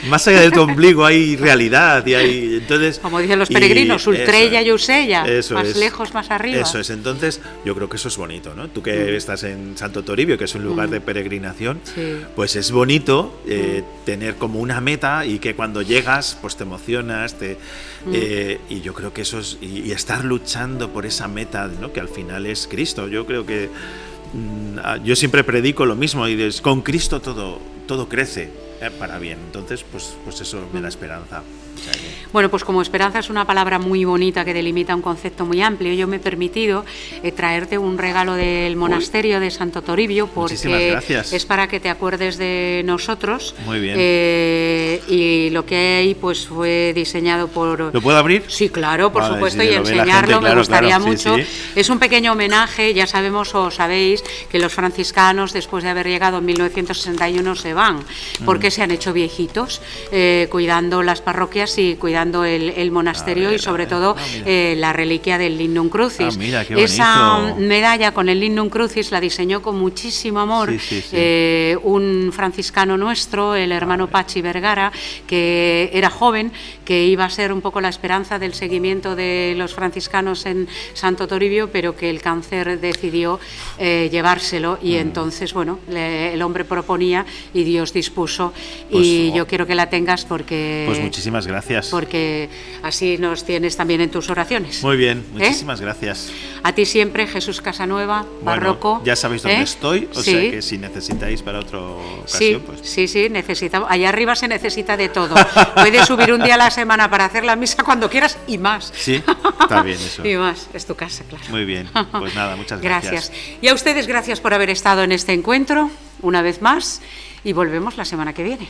más allá de tu ombligo hay realidad y hay, entonces, como dicen los peregrinos, Ultrella y Usella, más lejos, más arriba. Eso es, entonces yo creo que eso es bonito, ¿no? Tú que estás en Santo Toribio, que es un lugar de peregrinación, pues es bonito tener como una meta y que cuando llegas pues te emocionas, y yo creo que eso es, y estar luchando por esa meta, ¿no? Que al final es Cristo. Yo creo que yo siempre predico lo mismo y con Cristo todo crece para bien. Entonces, pues eso me da esperanza. O sea que... Bueno, pues como esperanza es una palabra muy bonita que delimita un concepto muy amplio. Yo me he permitido traerte un regalo del monasterio de Santo Toribio porque es para que te acuerdes de nosotros. Muy bien. Y lo que hay pues fue diseñado por... ¿Lo puedo abrir? Sí, claro, por supuesto, y enseñarlo me gustaría mucho. Sí. Es un pequeño homenaje, ya sabemos o sabéis que los franciscanos después de haber llegado en 1961 se van porque se han hecho viejitos cuidando las parroquias y cuidando el monasterio y sobre todo la reliquia del Lignum Crucis. Mira, qué bonito. Esa medalla con el Lignum Crucis la diseñó con muchísimo amor un franciscano nuestro, el hermano Pachi Vergara, que era joven, que iba a ser un poco la esperanza del seguimiento de los franciscanos en Santo Toribio, pero que el cáncer decidió llevárselo y entonces, bueno, el hombre proponía y Dios dispuso y yo quiero que la tengas porque... Pues muchísimas gracias. Porque así nos tienes también en tus oraciones. Muy bien, muchísimas gracias. A ti siempre, Jesús Casanueva, Barroco. Ya sabéis dónde estoy, o sea que si necesitáis para otra ocasión, pues... Sí, necesitamos. Allá arriba se necesita de todo. Puedes subir un día a la semana para hacer la misa cuando quieras y más. Sí, está bien eso. Y más, es tu casa, claro. Muy bien, pues nada, muchas gracias. Y a ustedes gracias por haber estado en este encuentro, una vez más, y volvemos la semana que viene.